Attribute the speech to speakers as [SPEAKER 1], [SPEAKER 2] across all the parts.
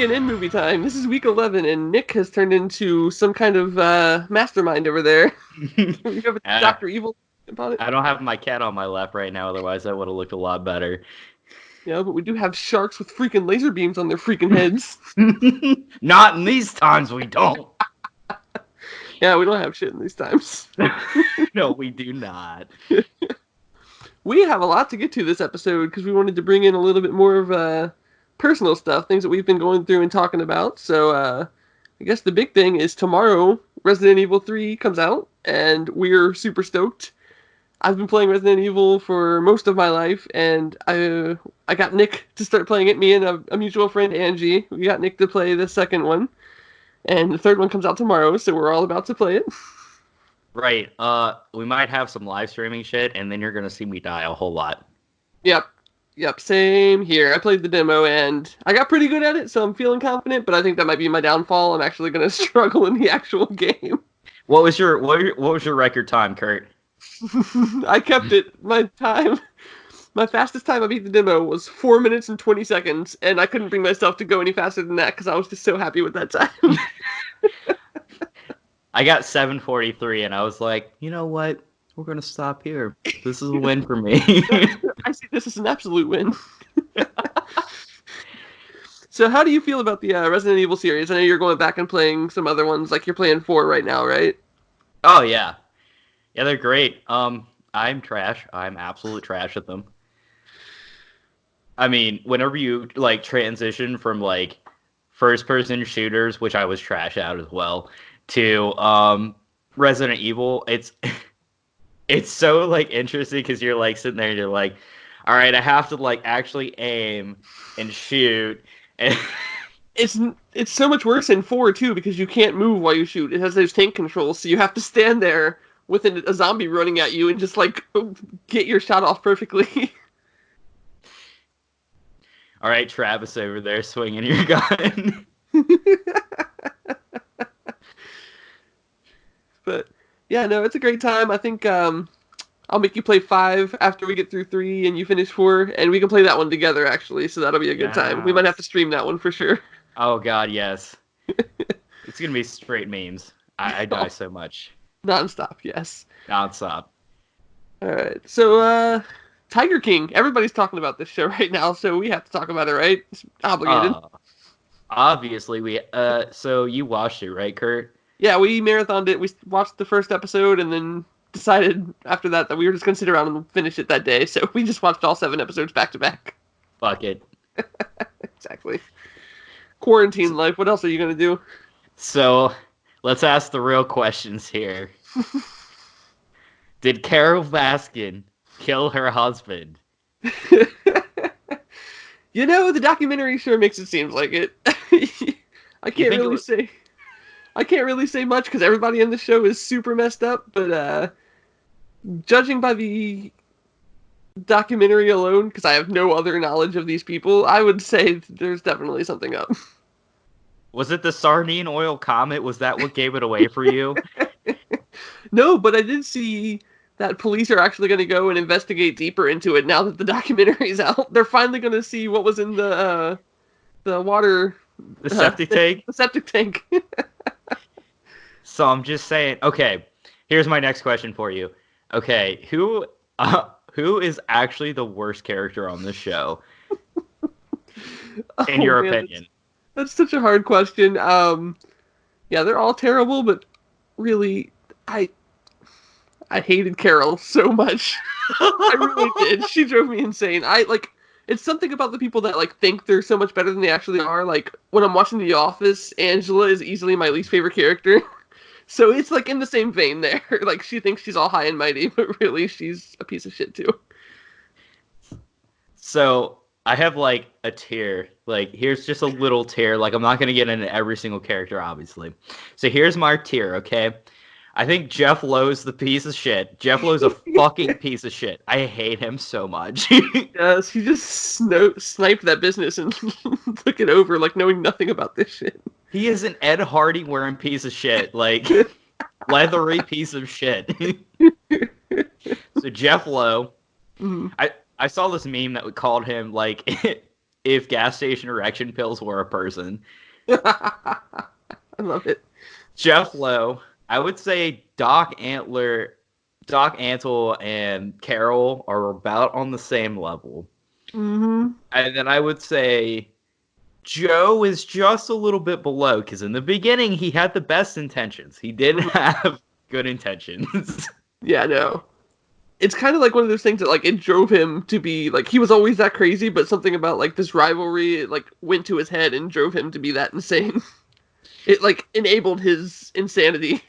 [SPEAKER 1] CNN movie time. This is week 11, and Nick has turned into some kind of mastermind over there. You have a Dr. Evil about it?
[SPEAKER 2] I don't have my cat on my lap right now, otherwise that would have looked a lot better.
[SPEAKER 1] Yeah, but we do have sharks with freaking laser beams on their freaking heads.
[SPEAKER 2] Not in these times, we don't.
[SPEAKER 1] Yeah, we don't have shit in these times.
[SPEAKER 2] No, we do not.
[SPEAKER 1] We have a lot to get to this episode because we wanted to bring in a little bit more of personal stuff, things that we've been going through and talking about. So I guess the big thing is tomorrow Resident Evil 3 comes out, and we're super stoked. I've been playing Resident Evil for most of my life, and I got Nick to start playing it. Me and a mutual friend, Angie, we got Nick to play the second one, and the third one comes out tomorrow, so we're all about to play it.
[SPEAKER 2] Right. We might have some live streaming shit, and then you're gonna see me die a whole lot.
[SPEAKER 1] Yep, same here. I played the demo, and I got pretty good at it, so I'm feeling confident, but I think that might be my downfall. I'm actually going to struggle in the actual game.
[SPEAKER 2] What was your record time, Kurt?
[SPEAKER 1] I kept it. My fastest time I beat the demo was 4 minutes and 20 seconds, and I couldn't bring myself to go any faster than that because I was just so happy with that time.
[SPEAKER 2] I got 7:43, and I was like, you know what? We're going to stop here. This is a win for me.
[SPEAKER 1] I see this as an absolute win. So how do you feel about the Resident Evil series? I know you're going back and playing some other ones, like you're playing 4 right now, right?
[SPEAKER 2] Oh, yeah. Yeah, they're great. I'm trash. I'm absolute trash at them. I mean, whenever you, like, transition from, like, first-person shooters, which I was trash at as well, to Resident Evil, it's so, like, interesting because you're, like, sitting there and you're like, all right, I have to, like, actually aim and shoot. And
[SPEAKER 1] it's so much worse in 4, too, because you can't move while you shoot. It has those tank controls, so you have to stand there with a zombie running at you and just, like, get your shot off perfectly.
[SPEAKER 2] All right, Travis over there swinging your gun.
[SPEAKER 1] But, yeah, no, it's a great time. I think I'll make you play 5 after we get through 3 and you finish 4, and we can play that one together, actually, so that'll be a good time. We might have to stream that one for sure.
[SPEAKER 2] Oh, God, yes. It's going to be straight memes. I die so much.
[SPEAKER 1] Non-stop, yes.
[SPEAKER 2] Non-stop.
[SPEAKER 1] All right, so, Tiger King. Everybody's talking about this show right now, so we have to talk about it, right? It's obligated.
[SPEAKER 2] Obviously, so you watched it, right, Kurt?
[SPEAKER 1] Yeah, we marathoned it. We watched the first episode and then decided after that we were just going to sit around and finish it that day. So we just watched all 7 episodes back to back.
[SPEAKER 2] Fuck it.
[SPEAKER 1] Exactly. Quarantine life. What else are you going to do?
[SPEAKER 2] So, let's ask the real questions here. Did Carol Baskin kill her husband?
[SPEAKER 1] You know, the documentary sure makes it seem like it. I can't really say much because everybody in the show is super messed up, but judging by the documentary alone, because I have no other knowledge of these people, I would say there's definitely something up.
[SPEAKER 2] Was it the sardine oil comet? Was that what gave it away for you?
[SPEAKER 1] No, but I did see that police are actually going to go and investigate deeper into it now that the documentary's out. They're finally going to see what was in the water...
[SPEAKER 2] The septic tank?
[SPEAKER 1] The septic tank.
[SPEAKER 2] So I'm just saying, okay, here's my next question for you. Okay, who is actually the worst character on this show? In your opinion?
[SPEAKER 1] That's such a hard question. Yeah, they're all terrible, but really, I hated Carol so much. I really did. She drove me insane. It's something about the people that, like, think they're so much better than they actually are. Like, when I'm watching The Office, Angela is easily my least favorite character. So it's, like, in the same vein there. Like, she thinks she's all high and mighty, but really she's a piece of shit, too.
[SPEAKER 2] So, I have, like, a tier. Like, here's just a little tier. Like, I'm not going to get into every single character, obviously. So, here's my tier, okay? I think Jeff Lowe's the piece of shit. Jeff Lowe's a fucking piece of shit. I hate him so much.
[SPEAKER 1] Yes, he just sniped that business and took it over, like, knowing nothing about this shit.
[SPEAKER 2] He is an Ed Hardy wearing piece of shit. Like, leathery piece of shit. So Jeff Lowe, I saw this meme that called him, like, if gas station erection pills were a person.
[SPEAKER 1] I love it.
[SPEAKER 2] Jeff Lowe, I would say Doc Antle, and Carol are about on the same level.
[SPEAKER 1] Mm-hmm.
[SPEAKER 2] And then I would say Joe is just a little bit below, because in the beginning he had the best intentions. He did have good intentions.
[SPEAKER 1] Yeah, no. It's kind of like one of those things that, like, it drove him to be, like, he was always that crazy, but something about, like, this rivalry, like, went to his head and drove him to be that insane. It, like, enabled his insanity.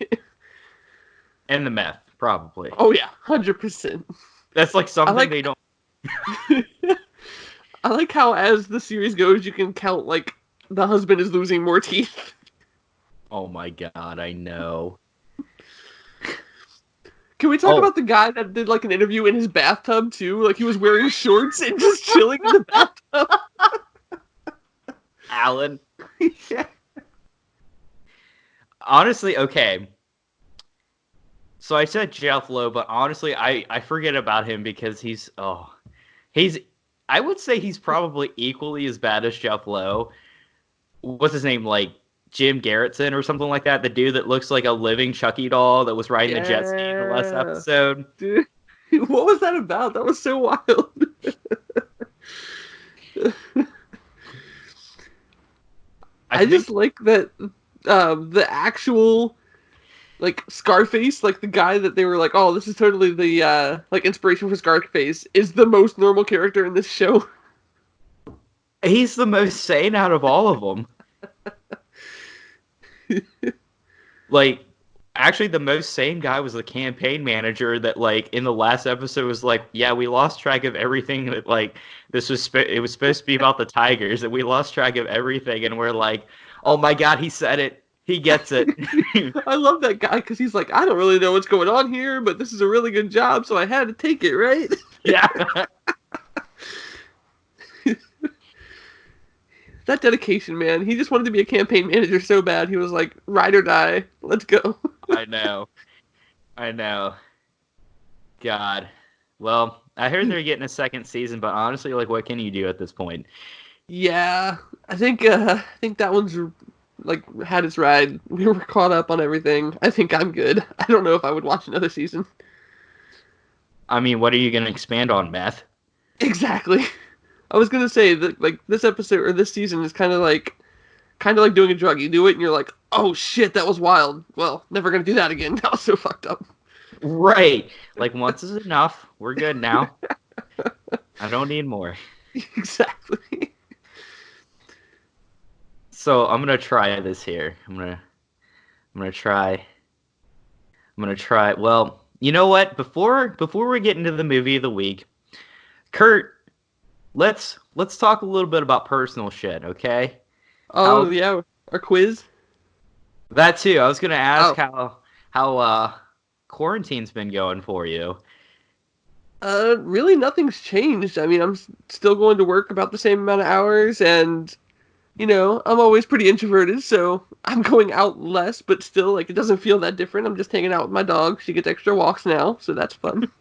[SPEAKER 2] And the meth, probably.
[SPEAKER 1] Oh, yeah, 100%.
[SPEAKER 2] That's, like, something they don't...
[SPEAKER 1] I like how, as the series goes, you can count, like, the husband is losing more teeth.
[SPEAKER 2] Oh my god, I know.
[SPEAKER 1] Can we talk about the guy that did, like, an interview in his bathtub, too? Like, he was wearing shorts and just chilling in the bathtub.
[SPEAKER 2] Alan?
[SPEAKER 1] Yeah.
[SPEAKER 2] Honestly, okay. So I said Jeff Lowe, but honestly, I forget about him because I would say he's probably equally as bad as Jeff Lowe. What's his name? Like, Jim Garrettson or something like that? The dude that looks like a living Chucky doll that was riding the jet ski in the last episode.
[SPEAKER 1] Dude, what was that about? That was so wild. I just like that the actual, like, Scarface, like, the guy that they were like, oh, this is totally the, like, inspiration for Scarface, is the most normal character in this show.
[SPEAKER 2] He's the most sane out of all of them. Like, actually, the most sane guy was the campaign manager that, like, in the last episode was like, yeah, we lost track of everything that, like, it was supposed to be about the Tigers, and we lost track of everything, and we're like, oh my god, he said it. He gets it.
[SPEAKER 1] I love that guy, because he's like, I don't really know what's going on here, but this is a really good job, so I had to take it, right?
[SPEAKER 2] Yeah.
[SPEAKER 1] That dedication, man. He just wanted to be a campaign manager so bad. He was like, ride or die. Let's go.
[SPEAKER 2] I know. God. Well, I heard they're getting a second season, but honestly, like, what can you do at this point?
[SPEAKER 1] Yeah, I think that one's, like, had its ride. We were caught up on everything. I think I'm good. I don't know if I would watch another season.
[SPEAKER 2] I mean, what are you going to expand on, meth?
[SPEAKER 1] Exactly. I was gonna say that, like, this episode or this season is kind of like doing a drug. You do it and you're like, oh shit, that was wild. Well, never gonna do that again. That was so fucked up.
[SPEAKER 2] Right. Like, once is enough. We're good now. I don't need more.
[SPEAKER 1] Exactly.
[SPEAKER 2] So I'm gonna try this here. I'm gonna try. Well, you know what? Before we get into the movie of the week, Kurt. Let's talk a little bit about personal shit, okay?
[SPEAKER 1] Oh, yeah, our quiz?
[SPEAKER 2] That too. I was going to ask how quarantine's been going for you.
[SPEAKER 1] Really nothing's changed. I mean, I'm still going to work about the same amount of hours, and, you know, I'm always pretty introverted, so I'm going out less, but still, like, it doesn't feel that different. I'm just hanging out with my dog. She gets extra walks now, so that's fun.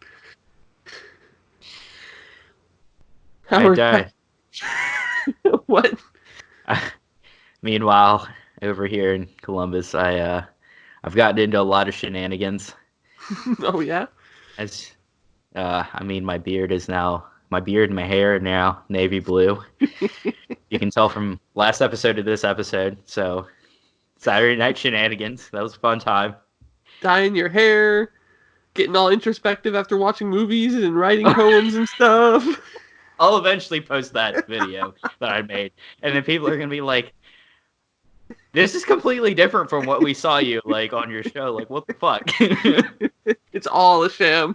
[SPEAKER 1] What?
[SPEAKER 2] Meanwhile, over here in Columbus, I've gotten into a lot of shenanigans.
[SPEAKER 1] Oh yeah.
[SPEAKER 2] I mean, my beard and my hair are now navy blue. You can tell from last episode to this episode. So, Saturday night shenanigans. That was a fun time.
[SPEAKER 1] Dyeing your hair, getting all introspective after watching movies and writing poems and stuff.
[SPEAKER 2] I'll eventually post that video that I made, and then people are gonna be like, "This is completely different from what we saw you like on your show. Like, what the fuck?"
[SPEAKER 1] It's all a sham.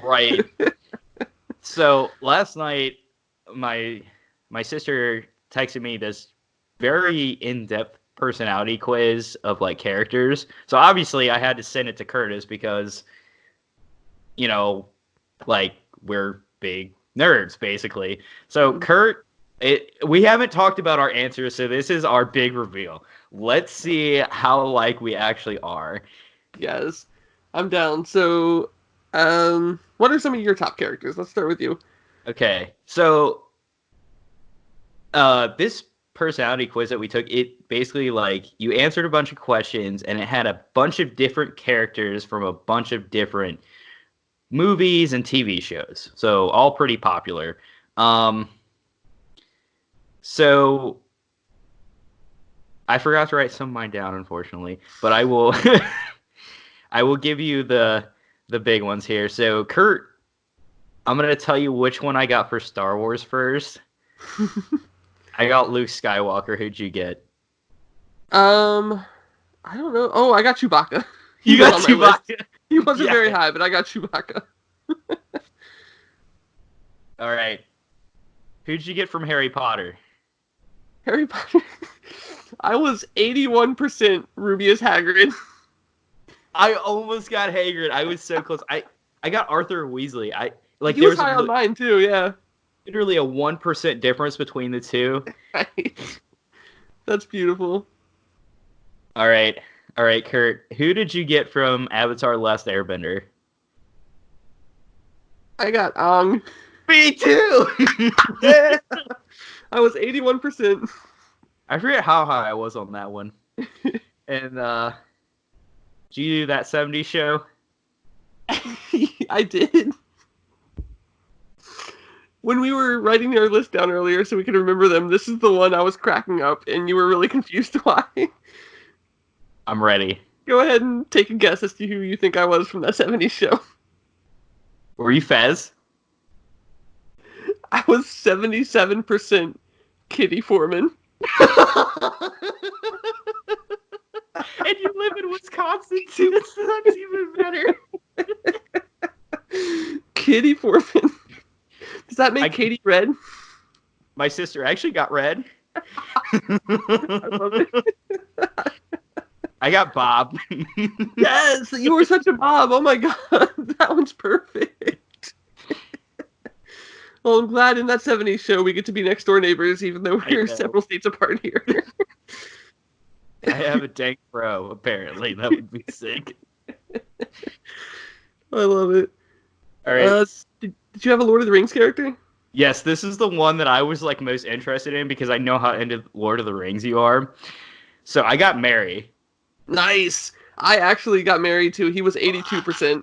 [SPEAKER 2] Right. So last night, my sister texted me this very in-depth personality quiz of, like, characters. So obviously, I had to send it to Curtis because, you know, like, we're big nerds, basically. So Kurt, we haven't talked about our answers, so this is our big reveal. Let's see how like we actually are.
[SPEAKER 1] Yes, I'm down. So, what are some of your top characters? Let's start with you.
[SPEAKER 2] Okay, so this personality quiz that we took, it basically like you answered a bunch of questions and it had a bunch of different characters from a bunch of different movies and TV shows. So all pretty popular. So I forgot to write some of mine down, unfortunately, but I will I will give you the big ones here. So Kurt, I'm going to tell you which one I got for Star Wars first. I got Luke Skywalker. Who'd you get?
[SPEAKER 1] I don't know. Oh, I got Chewbacca.
[SPEAKER 2] You got Chewbacca.
[SPEAKER 1] He wasn't very high, but I got Chewbacca.
[SPEAKER 2] All right. Who'd you get from Harry Potter?
[SPEAKER 1] Harry Potter. I was 81% Rubius Hagrid.
[SPEAKER 2] I almost got Hagrid. I was so close. I got Arthur Weasley.
[SPEAKER 1] He was high on mine too. Yeah.
[SPEAKER 2] Literally a 1% difference between the two.
[SPEAKER 1] Right. That's beautiful.
[SPEAKER 2] All right, Kurt. Who did you get from Avatar: Last Airbender?
[SPEAKER 1] I got Aang.
[SPEAKER 2] Me too.
[SPEAKER 1] Yeah. I was 81%.
[SPEAKER 2] I forget how high I was on that one. And did you do that 70s show?
[SPEAKER 1] I did. When we were writing our list down earlier so we could remember them, this is the one I was cracking up, and you were really confused why.
[SPEAKER 2] I'm ready.
[SPEAKER 1] Go ahead and take a guess as to who you think I was from that 70s show.
[SPEAKER 2] Were you Fez?
[SPEAKER 1] I was 77% Kitty Foreman.
[SPEAKER 2] And you live in Wisconsin too. That's even better.
[SPEAKER 1] Kitty Foreman. Does that make Katie red?
[SPEAKER 2] My sister actually got red.
[SPEAKER 1] I love it.
[SPEAKER 2] I got Bob.
[SPEAKER 1] Yes, you were such a Bob. Oh my god, that one's perfect. Well, I'm glad in that 70s show we get to be next door neighbors, even though we're several states apart here.
[SPEAKER 2] I have a dank bro, apparently. That would be sick.
[SPEAKER 1] I love it.
[SPEAKER 2] All right.
[SPEAKER 1] Did you have a Lord of the Rings character?
[SPEAKER 2] Yes, this is the one that I was like most interested in because I know how into Lord of the Rings you are. So I got Merry.
[SPEAKER 1] Nice. I actually got married too. He was 82%.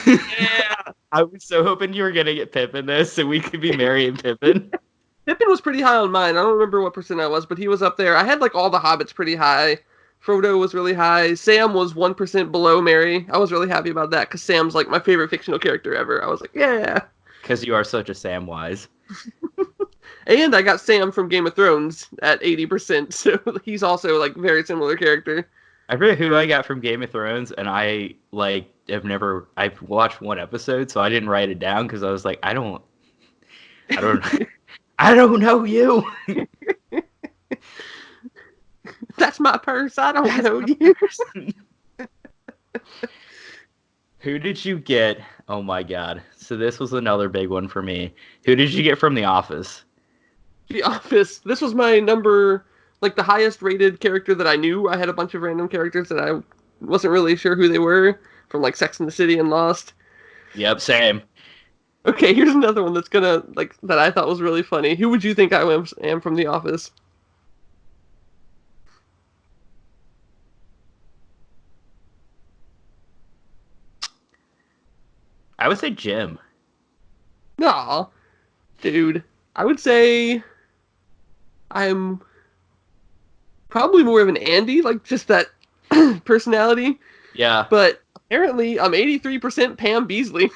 [SPEAKER 2] Yeah. I was so hoping you were going to get Pippin this so we could be Merry and Pippin.
[SPEAKER 1] Pippin was pretty high on mine. I don't remember what percent I was, but he was up there. I had like all the hobbits pretty high. Frodo was really high. Sam was 1% below Merry. I was really happy about that because Sam's like my favorite fictional character ever. I was like, yeah.
[SPEAKER 2] Because you are such a Samwise.
[SPEAKER 1] And I got Sam from Game of Thrones at 80%, so he's also like very similar character.
[SPEAKER 2] I forget who I got from Game of Thrones, and I've watched one episode, so I didn't write it down because I was like, I don't know you.
[SPEAKER 1] That's my purse. I don't know you.
[SPEAKER 2] Who did you get? Oh my god. So this was another big one for me. Who did you get from The Office?
[SPEAKER 1] The Office. This was my number, like the highest rated character that I knew. I had a bunch of random characters that I wasn't really sure who they were from like Sex and the City and Lost.
[SPEAKER 2] Yep, same.
[SPEAKER 1] Okay, here's another one that's gonna like that I thought was really funny. Who would you think I am from The Office?
[SPEAKER 2] I would say Jim.
[SPEAKER 1] Aw, dude. I would say I'm probably more of an Andy, like just that personality.
[SPEAKER 2] Yeah.
[SPEAKER 1] But apparently I'm 83% Pam Beasley.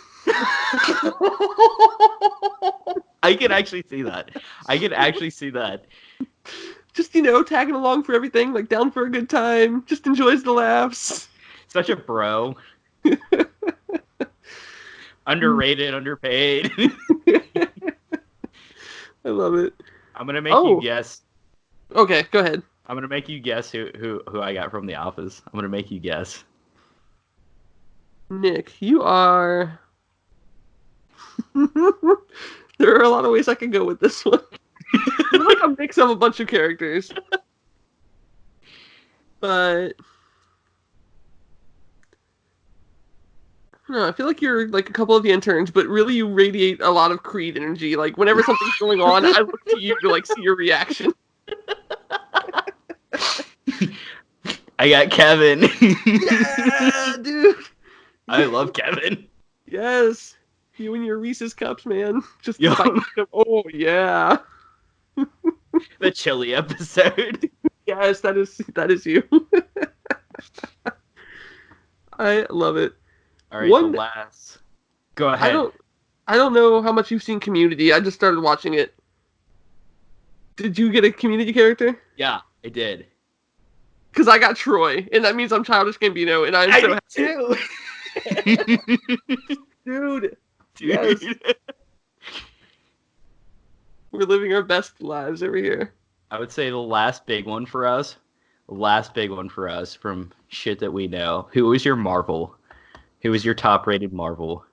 [SPEAKER 2] I can actually see that.
[SPEAKER 1] Just, tagging along for everything, like down for a good time, just enjoys the laughs.
[SPEAKER 2] Such a bro. Underrated, underpaid.
[SPEAKER 1] I love it.
[SPEAKER 2] I'm gonna make you guess.
[SPEAKER 1] Okay, go ahead.
[SPEAKER 2] I'm gonna make you guess who I got from The Office. I'm gonna make you guess.
[SPEAKER 1] Nick, you are. There are a lot of ways I can go with this one. You're like a mix of a bunch of characters. But No, I feel like you're like a couple of the interns, but really you radiate a lot of Creed energy. Like whenever something's going on, I look to you to like see your reaction.
[SPEAKER 2] I got Kevin.
[SPEAKER 1] Yeah, dude.
[SPEAKER 2] I love Kevin.
[SPEAKER 1] Yes. You and your Reese's cups, man. Just
[SPEAKER 2] Yo.
[SPEAKER 1] biting them. Oh yeah.
[SPEAKER 2] The chili episode.
[SPEAKER 1] Yes, that is you. I love it.
[SPEAKER 2] All right,
[SPEAKER 1] One,
[SPEAKER 2] the last. Go ahead.
[SPEAKER 1] I don't know how much you've seen Community. I just started watching it. Did you get a Community character?
[SPEAKER 2] Yeah, I did.
[SPEAKER 1] Because I got Troy, and that means I'm Childish Gambino, and I'm so happy.
[SPEAKER 2] Too.
[SPEAKER 1] Dude,
[SPEAKER 2] Dude.
[SPEAKER 1] yes. We're living our best lives over here.
[SPEAKER 2] I would say the last big one for us from shit that we know. Who was your Marvel? Who was your top rated Marvel?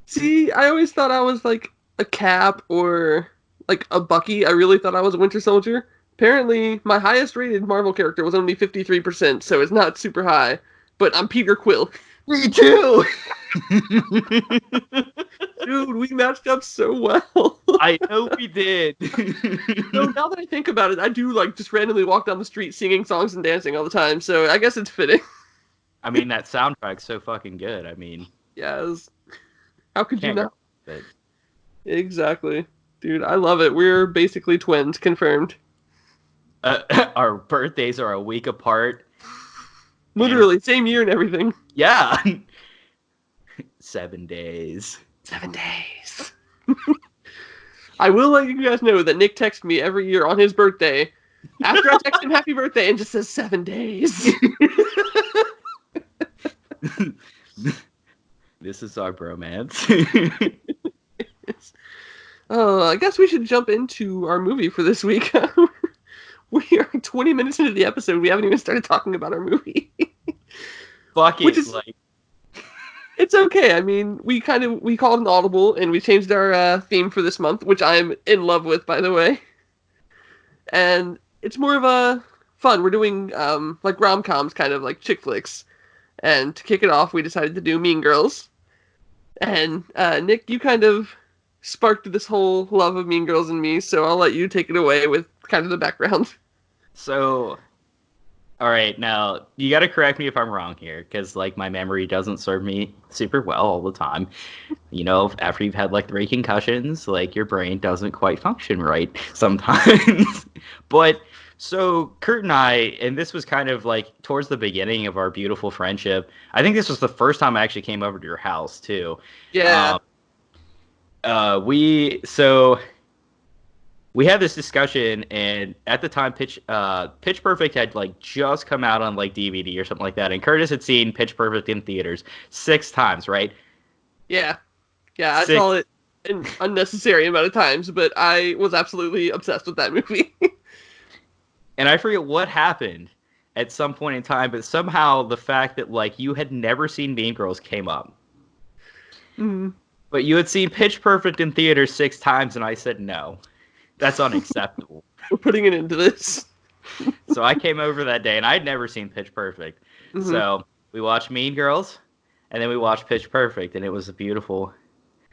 [SPEAKER 1] See, I always thought I was like a Cap or like a Bucky. I really thought I was a Winter Soldier. Apparently, my highest rated Marvel character was only 53%, so it's not super high. But I'm Peter Quill.
[SPEAKER 2] Me too!
[SPEAKER 1] Dude, we matched up so well.
[SPEAKER 2] I know we did.
[SPEAKER 1] No, now that I think about it, I do like just randomly walk down the street singing songs and dancing all the time, so I guess it's fitting.
[SPEAKER 2] I mean, that soundtrack's so fucking good. I mean,
[SPEAKER 1] Yes. How could you
[SPEAKER 2] can't
[SPEAKER 1] not?
[SPEAKER 2] go with it.
[SPEAKER 1] Exactly. Dude, I love it. We're basically twins, confirmed.
[SPEAKER 2] Our birthdays are a week apart.
[SPEAKER 1] Literally, same year and everything.
[SPEAKER 2] Yeah. 7 days.
[SPEAKER 1] 7 days. I will let you guys know that Nick texts me every year on his birthday after I text him happy birthday and just says 7 days.
[SPEAKER 2] This is our bromance.
[SPEAKER 1] I guess we should jump into our movie for this week. We are 20 minutes into the episode. We haven't even started talking about our movie.
[SPEAKER 2] Fuck it.
[SPEAKER 1] Which is, it's okay. I mean, we called an audible and we changed our theme for this month, which I'm in love with, by the way. And it's more of a fun. We're doing like rom-coms, kind of like chick flicks. And to kick it off, we decided to do Mean Girls. And Nick, you kind of sparked this whole love of Mean Girls in me, so I'll let you take it away with kind of the background.
[SPEAKER 2] So, all right, now you got to correct me if I'm wrong here, because like my memory doesn't serve me super well all the time. You know, after you've had like 3 concussions, like your brain doesn't quite function right sometimes. But so Kurt and I, and this was kind of like towards the beginning of our beautiful friendship. I think this was the first time I actually came over to your house too.
[SPEAKER 1] Yeah.
[SPEAKER 2] We had this discussion, and at the time, Pitch Perfect had like just come out on like DVD or something like that, and Curtis had seen Pitch Perfect in theaters 6 times, right?
[SPEAKER 1] Yeah, I saw it an unnecessary amount of times, but I was absolutely obsessed with that movie.
[SPEAKER 2] And I forget what happened at some point in time, but somehow the fact that like you had never seen Mean Girls came up.
[SPEAKER 1] Mm-hmm.
[SPEAKER 2] But you had seen Pitch Perfect in theaters 6 times, and I said no. That's unacceptable.
[SPEAKER 1] We're putting it into this.
[SPEAKER 2] So I came over that day, and I'd never seen Pitch Perfect. Mm-hmm. So we watched Mean Girls, and then we watched Pitch Perfect, and it was beautiful.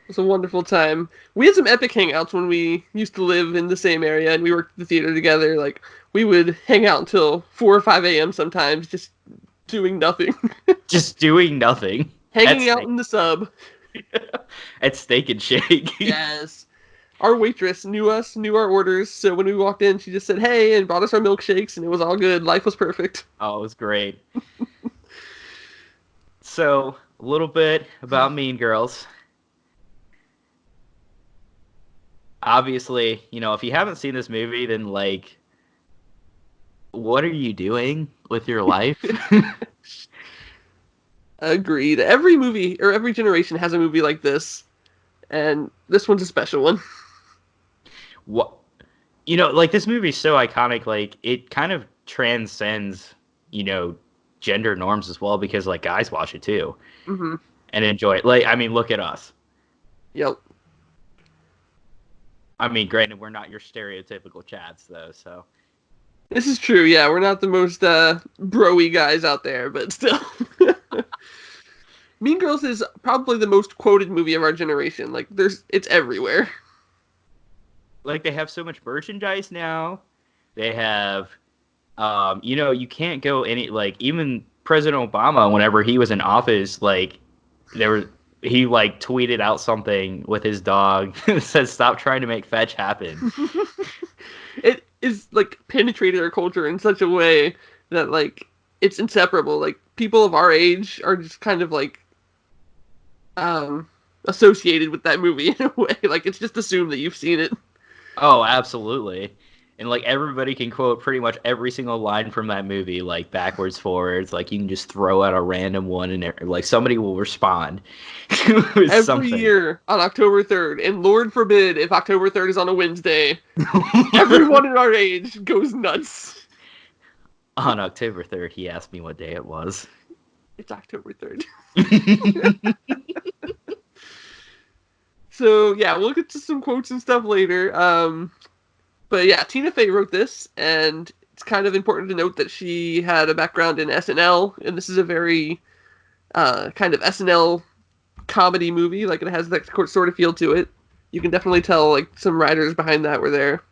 [SPEAKER 1] It was a wonderful time. We had some epic hangouts when we used to live in the same area, and we worked at the theater together. Like, we would hang out until 4 or 5 a.m. sometimes, just doing nothing.
[SPEAKER 2] Just doing nothing.
[SPEAKER 1] Hanging out in the sub.
[SPEAKER 2] At Steak and Shake.
[SPEAKER 1] Yes. Our waitress knew us, knew our orders, so when we walked in, she just said, hey, and brought us our milkshakes, and it was all good. Life was perfect.
[SPEAKER 2] Oh, it was great. So, a little bit about Mean Girls. Obviously, you know, if you haven't seen this movie, then, like, what are you doing with your life?
[SPEAKER 1] Agreed. Every movie, or every generation has a movie like this, and this one's a special one.
[SPEAKER 2] What, you know, like, this movie's so iconic, like, it kind of transcends, you know, gender norms as well, because, like, guys watch it too.
[SPEAKER 1] Mm-hmm.
[SPEAKER 2] And enjoy it. Like, I mean, look at us.
[SPEAKER 1] Yep.
[SPEAKER 2] I mean, granted, we're not your stereotypical chads, though, so.
[SPEAKER 1] This is true, yeah. We're not the most bro-y guys out there, but still. Mean Girls is probably the most quoted movie of our generation. Like, it's everywhere.
[SPEAKER 2] Like, they have so much merchandise now. They have, you can't go any, like, even President Obama, whenever he was in office, like, he, like, tweeted out something with his dog that said, "Stop trying to make fetch happen."
[SPEAKER 1] It is, like, penetrated our culture in such a way that, like, it's inseparable. Like, people of our age are just kind of, like, associated with that movie in a way. Like, it's just assumed that you've seen it.
[SPEAKER 2] Oh, absolutely. And, like, everybody can quote pretty much every single line from that movie, like, backwards, forwards. Like, you can just throw out a random one, and, like, somebody will respond with
[SPEAKER 1] Every
[SPEAKER 2] something.
[SPEAKER 1] year on October 3rd, and Lord forbid if October 3rd is on a Wednesday, everyone in our age goes nuts.
[SPEAKER 2] On October 3rd, he asked me what day it was.
[SPEAKER 1] It's October 3rd. So, yeah, we'll get to some quotes and stuff later. But yeah, Tina Fey wrote this, and it's kind of important to note that she had a background in SNL, and this is a very kind of SNL comedy movie. Like, it has that sort of feel to it. You can definitely tell, like, some writers behind that were there.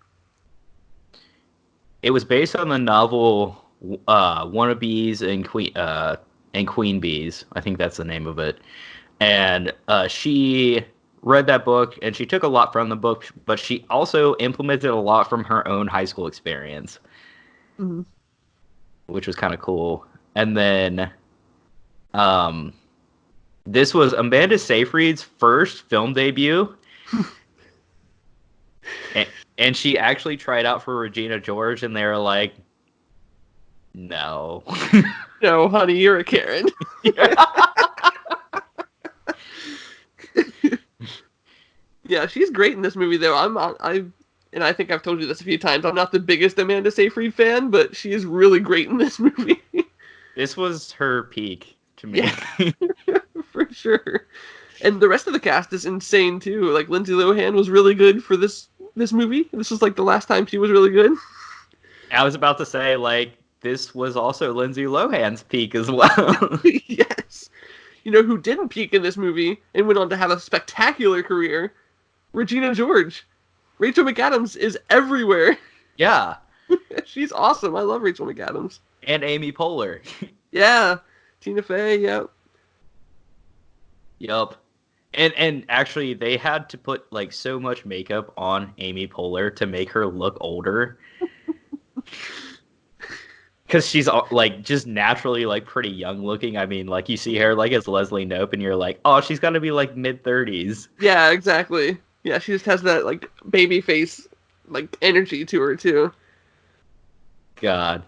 [SPEAKER 2] It was based on the novel Wannabes and Queen Bees. I think that's the name of it. And she read that book, and she took a lot from the book, but she also implemented a lot from her own high school experience, which was kind of cool. And then this was Amanda Seyfried's first film debut. And she actually tried out for Regina George, and they were like, no.
[SPEAKER 1] No, honey, you're a Karen. Yeah, she's great in this movie, though. And I think I've told you this a few times, I'm not the biggest Amanda Seyfried fan, but she is really great in this movie.
[SPEAKER 2] This was her peak to me.
[SPEAKER 1] Yeah, for sure. And the rest of the cast is insane, too. Like, Lindsay Lohan was really good for this movie. This was, like, the last time she was really good.
[SPEAKER 2] I was about to say, like, this was also Lindsay Lohan's peak as well.
[SPEAKER 1] Yes. You know who didn't peak in this movie and went on to have a spectacular career? Regina George. Rachel McAdams is everywhere.
[SPEAKER 2] Yeah.
[SPEAKER 1] She's awesome. I love Rachel McAdams.
[SPEAKER 2] And Amy Poehler.
[SPEAKER 1] Yeah. Tina Fey, yep.
[SPEAKER 2] Yup. And actually, they had to put, like, so much makeup on Amy Poehler to make her look older. Because she's, like, just naturally, like, pretty young looking. I mean, like, you see her, like, as Leslie Knope, and you're like, oh, she's got to be, like, mid-30s.
[SPEAKER 1] Yeah, exactly. Yeah, she just has that, like, baby face, like, energy to her, too.
[SPEAKER 2] God.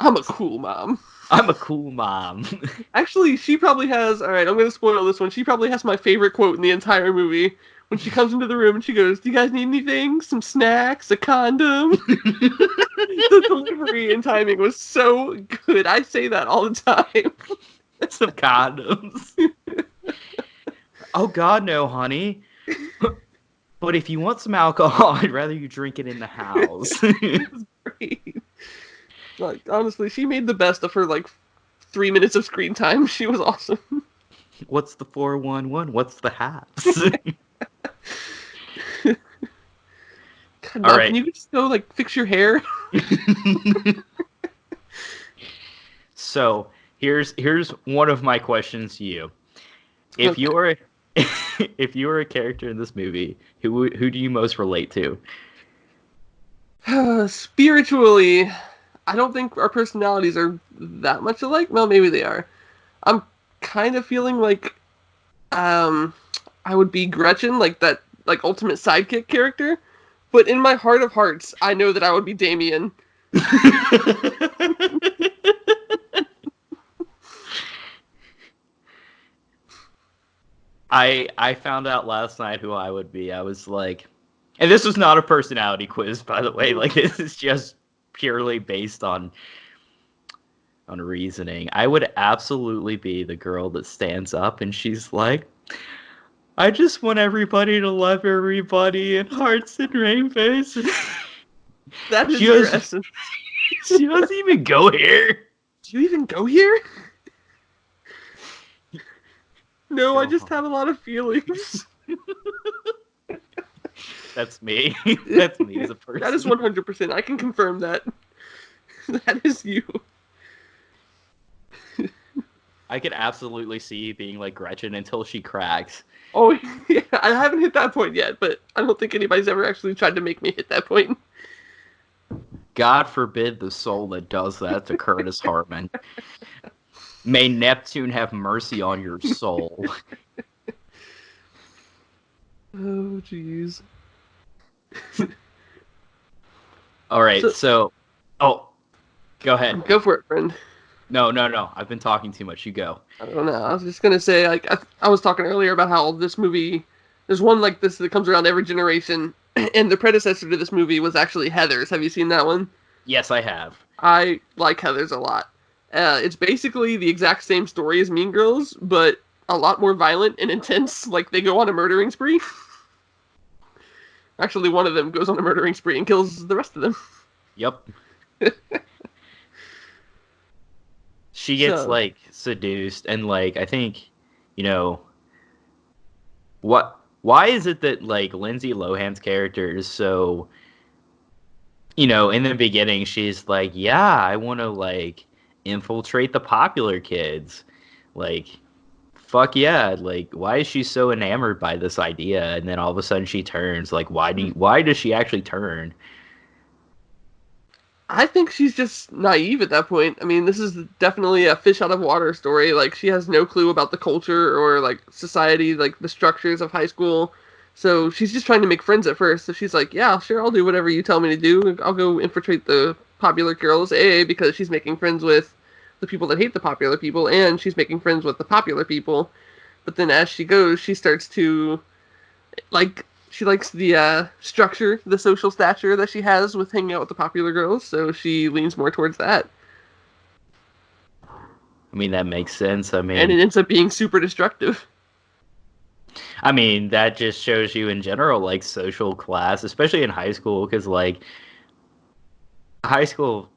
[SPEAKER 1] I'm a cool mom.
[SPEAKER 2] I'm a cool mom.
[SPEAKER 1] Actually, she probably has... Alright, I'm going to spoil this one. She probably has my favorite quote in the entire movie. When she comes into the room and she goes, "Do you guys need anything? Some snacks? A condom?" The delivery and timing was so good. I say that all the time.
[SPEAKER 2] Some condoms. Oh, God, no, honey. But if you want some alcohol, I'd rather you drink it in the house.
[SPEAKER 1] It was great. Like, honestly, she made the best of her, like, 3 minutes of screen time. She was awesome.
[SPEAKER 2] What's the 411? What's the hats?
[SPEAKER 1] God, Mom, can you just go, like, fix your hair?
[SPEAKER 2] So, here's one of my questions to you. If you're a character in this movie, who do you most relate to?
[SPEAKER 1] Spiritually, I don't think our personalities are that much alike. Well, maybe they are. I'm kind of feeling like I would be Gretchen, like that, like, ultimate sidekick character. But in my heart of hearts, I know that I would be Damien.
[SPEAKER 2] I found out last night who I would be. I was like, and this was not a personality quiz, by the way. Like, this is just purely based on reasoning. I would absolutely be the girl that stands up and she's like, I just want everybody to love everybody and hearts and rainbows.
[SPEAKER 1] That is your essence.
[SPEAKER 2] She doesn't even go here.
[SPEAKER 1] Do you even go here? No, I
[SPEAKER 2] Go
[SPEAKER 1] just
[SPEAKER 2] home.
[SPEAKER 1] have a lot of feelings.
[SPEAKER 2] That's me. That's me as a person.
[SPEAKER 1] That is 100%. I can confirm that. That is you.
[SPEAKER 2] I could absolutely see you being like Gretchen until she cracks.
[SPEAKER 1] Oh, yeah, I haven't hit that point yet, but I don't think anybody's ever actually tried to make me hit that point.
[SPEAKER 2] God forbid the soul that does that to Curtis Hartman. May Neptune have mercy on your soul.
[SPEAKER 1] Oh, jeez.
[SPEAKER 2] All right, so oh, go ahead.
[SPEAKER 1] Go for it, friend.
[SPEAKER 2] No. I've been talking too much. You go.
[SPEAKER 1] I don't know. I was just gonna say, like, I was talking earlier about how this movie, there's one like this that comes around every generation, and the predecessor to this movie was actually Heathers. Have you seen that one?
[SPEAKER 2] Yes, I have.
[SPEAKER 1] I like Heathers a lot. It's basically the exact same story as Mean Girls, but a lot more violent and intense. Like, they go on a murdering spree. Actually, one of them goes on a murdering spree and kills the rest of them.
[SPEAKER 2] Yep. She gets
[SPEAKER 1] So-
[SPEAKER 2] like seduced and like I think, you know, why is it that like Lindsay Lohan's character is so, in the beginning she's like, yeah, I want to like infiltrate the popular kids. Like fuck yeah, like why is she so enamored by this idea and then all of a sudden she turns like why does she actually turn?
[SPEAKER 1] I think she's just naive at that point. I mean, this is definitely a fish out of water story. Like, she has no clue about the culture or, like, society, like, the structures of high school. So she's just trying to make friends at first. So she's like, yeah, sure, I'll do whatever you tell me to do. I'll go infiltrate the popular girls, A, because she's making friends with the people that hate the popular people, and she's making friends with the popular people. But then as she goes, she starts to, like, she likes the structure, the social stature that she has with hanging out with the popular girls, so she leans more towards that.
[SPEAKER 2] I mean that makes sense.
[SPEAKER 1] And it ends up being super destructive.
[SPEAKER 2] I mean, that just shows you in general, like, social class, especially in high school, because, like, high school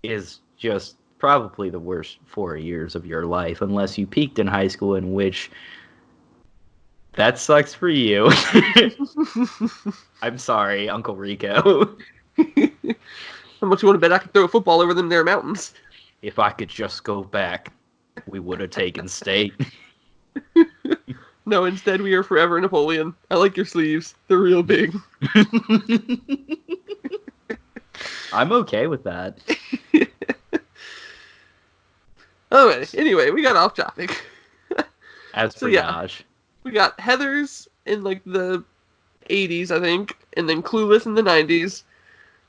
[SPEAKER 2] is just probably the worst 4 years of your life, unless you peaked in high school, in which that sucks for you. I'm sorry, Uncle Rico.
[SPEAKER 1] How much you want to bet I could throw a football over them there mountains?
[SPEAKER 2] If I could just go back, we would have taken state.
[SPEAKER 1] No, instead we are forever Napoleon. I like your sleeves. They're real big.
[SPEAKER 2] I'm okay with that.
[SPEAKER 1] Alright, anyway, we got off topic.
[SPEAKER 2] As
[SPEAKER 1] So,
[SPEAKER 2] for
[SPEAKER 1] yeah.
[SPEAKER 2] Yaj.
[SPEAKER 1] We got Heathers in, like, the 80s, I think, and then Clueless in the 90s,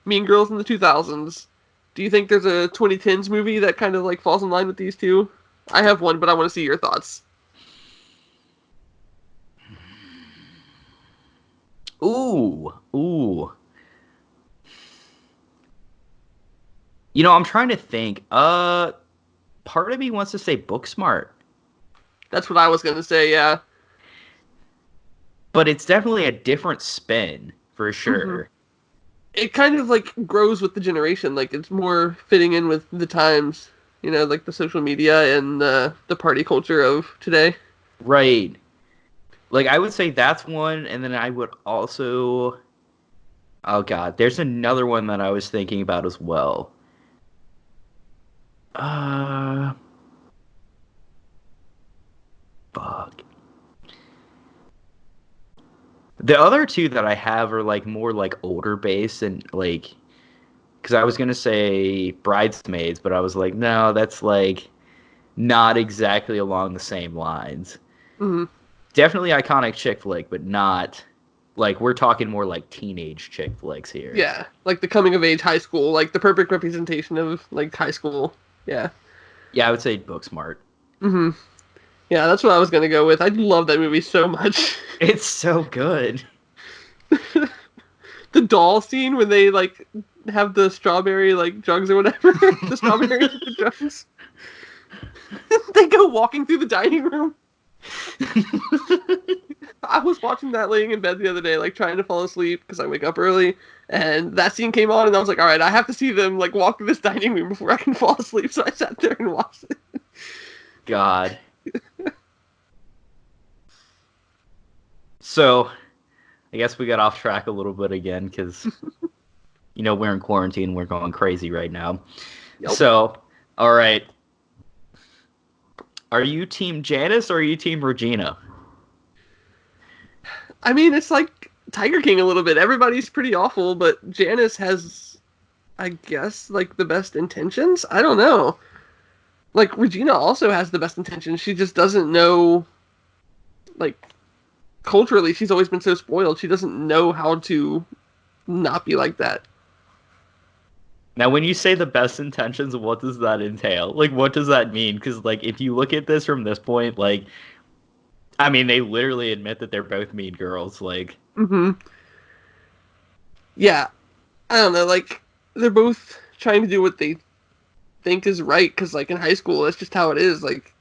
[SPEAKER 1] Mean Girls in the 2000s. Do you think there's a 2010s movie that kind of, like, falls in line with these two? I have one, but I want to see your thoughts.
[SPEAKER 2] Ooh. I'm trying to think. Part of me wants to say Booksmart,
[SPEAKER 1] That's what I was going to say, yeah.
[SPEAKER 2] but it's definitely a different spin for sure.
[SPEAKER 1] It kind of, like, grows with the generation. Like, it's more fitting in with the times, like the social media and the party culture of today.
[SPEAKER 2] Right. Like, I would say that's one, and then I would also... Oh, God. There's another one that I was thinking about as well. Fuck. The other two that I have are, like, more, like, older based and, like... Because I was going to say Bridesmaids, but I was like, no, that's, like, not exactly along the same lines.
[SPEAKER 1] Mm-hmm.
[SPEAKER 2] Definitely iconic chick flick, but not... Like, we're talking more, like, teenage chick flicks here.
[SPEAKER 1] Yeah, like the coming of age high school, like the perfect representation of, like, high school. Yeah.
[SPEAKER 2] Yeah, I would say Booksmart.
[SPEAKER 1] Mm-hmm. Yeah, that's what I was going to go with. I love that movie so much.
[SPEAKER 2] It's so good.
[SPEAKER 1] The doll scene when they, like, have the strawberry, like, jugs or whatever. The strawberries with the jugs. They go walking through the dining room. I was watching that laying in bed the other day, like, trying to fall asleep because I wake up early, and that scene came on, and I was like, all right, I have to see them, like, walk through this dining room before I can fall asleep, so I sat there and watched it.
[SPEAKER 2] God. So, I guess we got off track a little bit again because, we're in quarantine. We're going crazy right now.
[SPEAKER 1] Yep.
[SPEAKER 2] So, all right. Are you Team Janice or are you Team Regina?
[SPEAKER 1] I mean, it's like Tiger King a little bit. Everybody's pretty awful, but Janice has, I guess, like the best intentions. I don't know. Like Regina also has the best intentions. She just doesn't know. Like culturally, she's always been so spoiled. She doesn't know how to not be like that.
[SPEAKER 2] Now, when you say the best intentions, what does that entail? Like, what does that mean? Because, like, if you look at this from this point, like, I mean, they literally admit that they're both mean girls. Like,
[SPEAKER 1] Yeah, I don't know. Like they're both trying to do what they think is right because, like in high school, that's just how it is. Like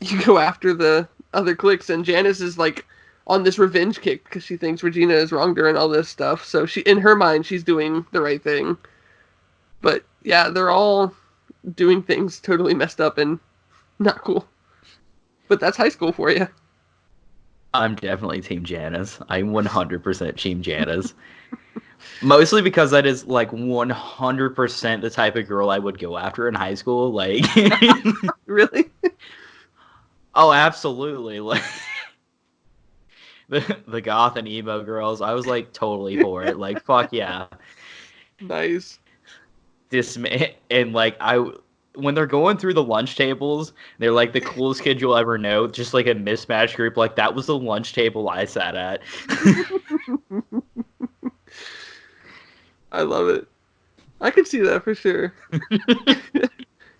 [SPEAKER 1] you go after the other cliques, and Janice is like on this revenge kick because she thinks Regina is wronged her and all this stuff. So she, in her mind, she's doing the right thing. But yeah, they're all doing things totally messed up and not cool. But that's high school for you.
[SPEAKER 2] I'm definitely Team Janice. I'm 100% Team Janice. Mostly because that is, like, 100% the type of girl I would go after in high school. Like,
[SPEAKER 1] Really?
[SPEAKER 2] oh, absolutely. Like, the goth and emo girls, I was, like, totally for it. Like, fuck yeah.
[SPEAKER 1] Nice.
[SPEAKER 2] And like when they're going through the lunch tables, they're like the coolest kid you'll ever know, just like a mismatched group. Like that was the lunch table I sat at.
[SPEAKER 1] I love it. I could see that for sure.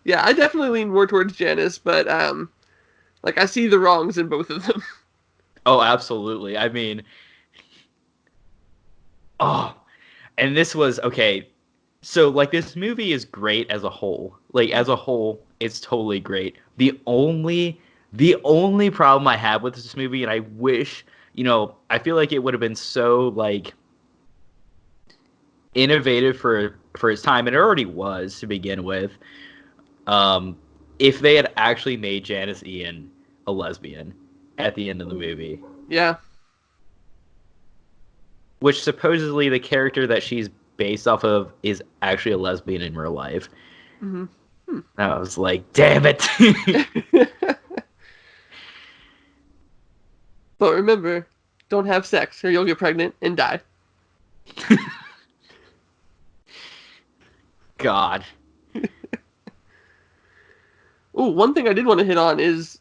[SPEAKER 1] Yeah, I definitely lean more towards Janice, but like I see the wrongs in both of them.
[SPEAKER 2] Oh, absolutely. I mean, oh, and this was okay. So, like, this movie is great as a whole. Like, as a whole, it's totally great. The only problem I have with this movie, and I wish, I feel like it would have been so, like, innovative for its time, and it already was to begin with, if they had actually made Janice Ian a lesbian at the end of the movie.
[SPEAKER 1] Yeah.
[SPEAKER 2] Which supposedly the character that she's based off of is actually a lesbian in real life.
[SPEAKER 1] Mm-hmm.
[SPEAKER 2] I was like, damn it.
[SPEAKER 1] But remember, don't have sex or you'll get pregnant and die.
[SPEAKER 2] God.
[SPEAKER 1] Oh, one thing I did want to hit on is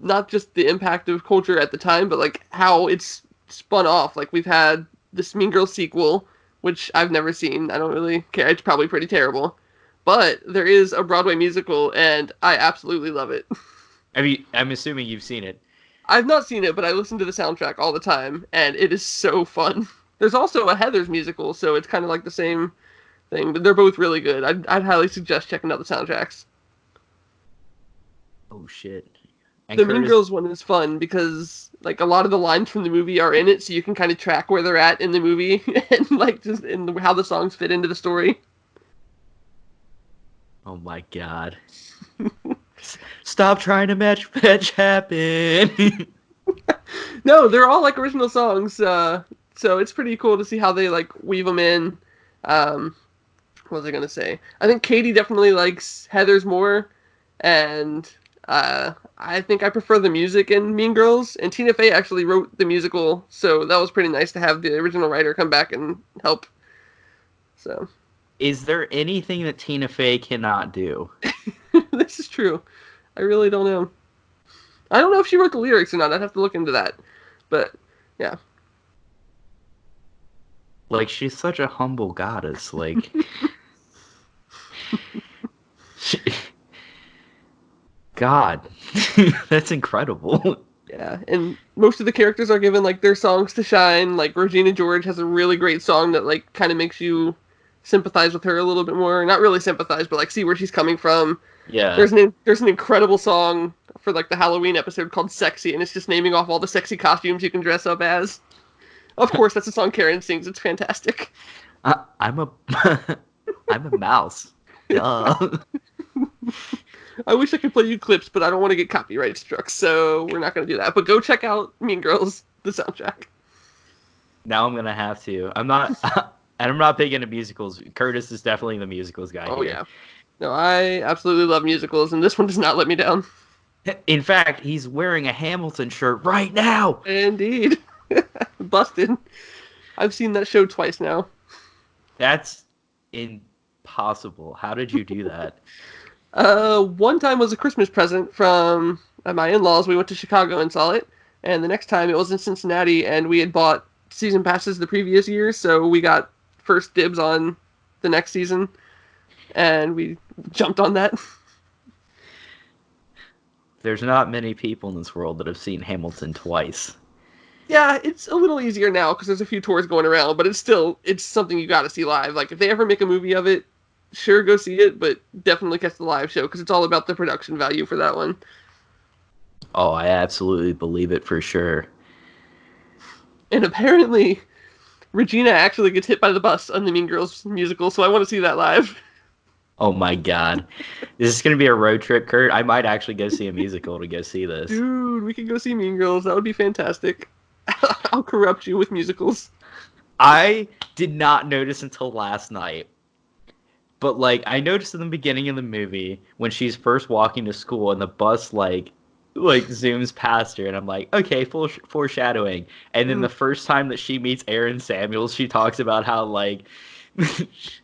[SPEAKER 1] not just the impact of culture at the time, but like how it's spun off. Like we've had this Mean Girls sequel, which I've never seen. I don't really care. It's probably pretty terrible. But there is a Broadway musical, and I absolutely love it.
[SPEAKER 2] I'm assuming you've seen it.
[SPEAKER 1] I've not seen it, but I listen to the soundtrack all the time, and it is so fun. There's also a Heathers musical, so it's kind of like the same thing, but they're both really good. I'd highly suggest checking out the soundtracks.
[SPEAKER 2] Oh, shit. And
[SPEAKER 1] The Mean Girls one is fun because like a lot of the lines from the movie are in it, so you can kind of track where they're at in the movie and like just in how the songs fit into the story.
[SPEAKER 2] Oh my god. Stop trying to match happen.
[SPEAKER 1] No, they're all like original songs, so it's pretty cool to see how they like weave them in. What was I gonna say? I think Katie definitely likes Heathers more, and I think I prefer the music in Mean Girls. And Tina Fey actually wrote the musical, so that was pretty nice to have the original writer come back and help. So,
[SPEAKER 2] is there anything that Tina Fey cannot do?
[SPEAKER 1] This is true. I really don't know. I don't know if she wrote the lyrics or not. I'd have to look into that. But yeah.
[SPEAKER 2] Like, she's such a humble goddess. Like, God, that's incredible.
[SPEAKER 1] Yeah, and most of the characters are given like their songs to shine. Like Regina George has a really great song that like kind of makes you sympathize with her a little bit more. Not really sympathize, but like see where she's coming from.
[SPEAKER 2] Yeah.
[SPEAKER 1] There's an incredible song for like the Halloween episode called "Sexy," and it's just naming off all the sexy costumes you can dress up as. Of course, that's a song Karen sings. It's fantastic.
[SPEAKER 2] I'm a I'm a mouse. Duh.
[SPEAKER 1] I wish I could play you clips, but I don't want to get copyright struck, so we're not going to do that. But go check out Mean Girls. the soundtrack.
[SPEAKER 2] Now I'm gonna have to. I'm not, and I'm not big into musicals. Curtis is definitely the musicals guy
[SPEAKER 1] Oh
[SPEAKER 2] here.
[SPEAKER 1] yeah. No, I absolutely love musicals, and this one does not let me down.
[SPEAKER 2] In fact, he's wearing a Hamilton shirt right now.
[SPEAKER 1] Indeed. Busted. I've seen that show twice now.
[SPEAKER 2] That's impossible. How did you do that?
[SPEAKER 1] One time was a Christmas present from my in-laws. We went to Chicago and saw it, and the next time it was in Cincinnati, and we had bought season passes the previous year, so we got first dibs on the next season, and we jumped on that.
[SPEAKER 2] There's not many people in this world that have seen Hamilton twice.
[SPEAKER 1] Yeah, it's a little easier now because there's a few tours going around, but it's something you got to see live. Like if they ever make a movie of it, sure, go see it, but definitely catch the live show because it's all about the production value for that one.
[SPEAKER 2] Oh, I absolutely believe it for sure.
[SPEAKER 1] And apparently, Regina actually gets hit by the bus on the Mean Girls musical, so I want to see that live.
[SPEAKER 2] Oh my god. This is going to be a road trip, Kurt. I might actually go see a musical to go see this.
[SPEAKER 1] Dude, we can go see Mean Girls. That would be fantastic. I'll corrupt you with musicals.
[SPEAKER 2] I did not notice until last night. But, like, I noticed in the beginning of the movie when she's first walking to school and the bus, like zooms past her, and I'm like, okay, full foreshadowing. And then the first time that she meets Aaron Samuels, she talks about how, like,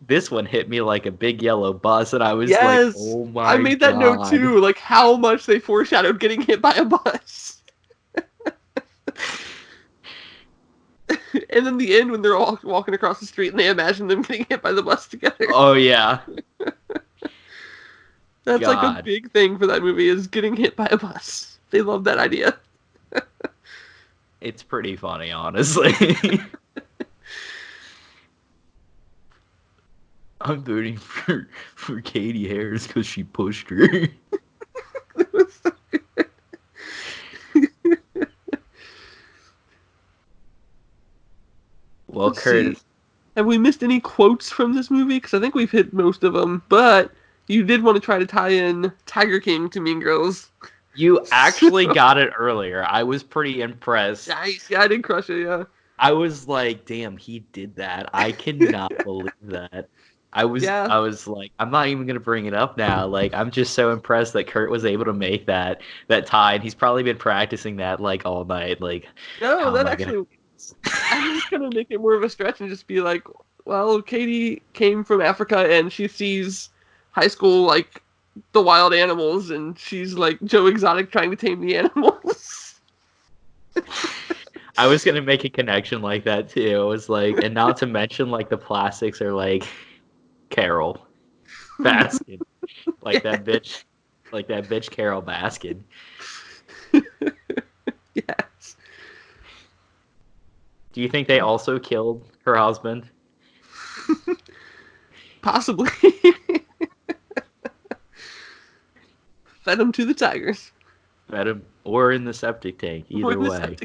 [SPEAKER 2] this one hit me like a big yellow bus, and I was like, oh my god.
[SPEAKER 1] I made that note too, like how much they foreshadowed getting hit by a bus. And then the end when they're all walking across the street and they imagine them getting hit by the bus together.
[SPEAKER 2] Oh yeah.
[SPEAKER 1] That's like a big thing for that movie is getting hit by a bus. They love that idea.
[SPEAKER 2] It's pretty funny, honestly. I'm voting for Katie Harris because she pushed her.
[SPEAKER 1] That was so good.
[SPEAKER 2] Well, Curtis,
[SPEAKER 1] have we missed any quotes from this movie? Because I think we've hit most of them, but you did want to try to tie in Tiger King to Mean Girls.
[SPEAKER 2] You actually got it earlier. I was pretty impressed.
[SPEAKER 1] Nice. Yeah, I did crush it, yeah.
[SPEAKER 2] I was like, damn, he did that. I cannot believe that. I was like, I'm not even gonna bring it up now. Like, I'm just so impressed that Kurt was able to make that tie, and he's probably been practicing that like all night. Like,
[SPEAKER 1] no, that actually, I'm just gonna make it more of a stretch and just be like, well, Katie came from Africa and she sees high school like the wild animals, and she's like Joe Exotic trying to tame the animals.
[SPEAKER 2] I was gonna make a connection like that too. It was like, and not to mention like the plastics are like Carol Baskin, like that bitch Carol Baskin.
[SPEAKER 1] Yes.
[SPEAKER 2] Do you think they also killed her husband?
[SPEAKER 1] Possibly. Fed him to the tigers.
[SPEAKER 2] Fed him, or in the septic tank. Either way.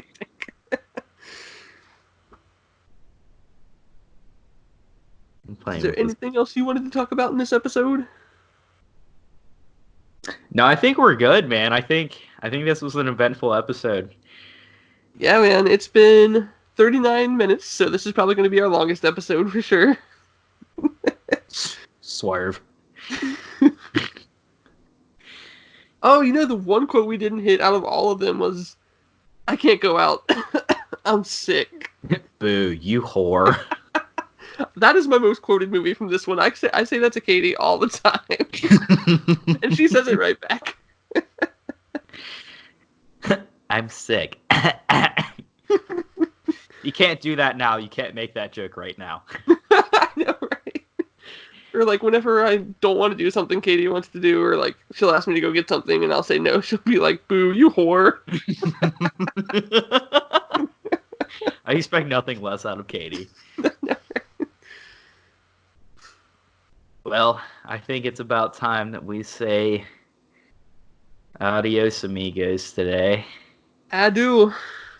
[SPEAKER 1] Is there anything else you wanted to talk about in this episode?
[SPEAKER 2] No, I think we're good, man. I think this was an eventful episode.
[SPEAKER 1] Yeah, man. It's been 39 minutes, so this is probably going to be our longest episode for sure.
[SPEAKER 2] Swerve.
[SPEAKER 1] Oh, you know, the one quote we didn't hit out of all of them was, I can't go out. I'm sick.
[SPEAKER 2] Boo, you whore.
[SPEAKER 1] That is my most quoted movie from this one. I say that to Katie all the time. And she says it right back.
[SPEAKER 2] I'm sick. You can't do that now. You can't make that joke right now.
[SPEAKER 1] I know, right? Or like whenever I don't want to do something Katie wants to do, or like she'll ask me to go get something and I'll say no, she'll be like, boo, you whore.
[SPEAKER 2] I expect nothing less out of Katie. Well, I think it's about time that we say adios, amigos, today.
[SPEAKER 1] Adieu.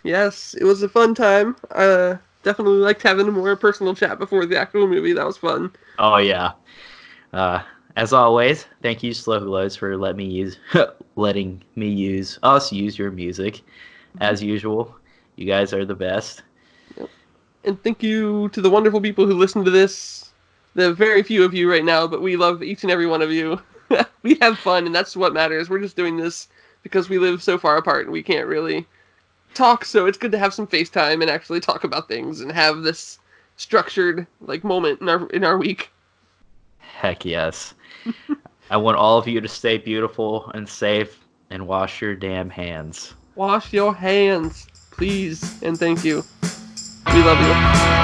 [SPEAKER 1] Yes, it was a fun time. Definitely liked having a more personal chat before the actual movie. That was fun.
[SPEAKER 2] Oh, yeah. As always, thank you, Slow Glows, for letting me use your music, as usual. You guys are the best.
[SPEAKER 1] Yep. And thank you to the wonderful people who listen to this. The very few of you right now, but we love each and every one of you. We have fun, and that's what matters. We're just doing this because we live so far apart and we can't really talk, so it's good to have some FaceTime and actually talk about things and have this structured like moment in our week.
[SPEAKER 2] Heck yes. I want all of you to stay beautiful and safe and wash your damn hands.
[SPEAKER 1] Wash your hands, please, and thank you. We love you.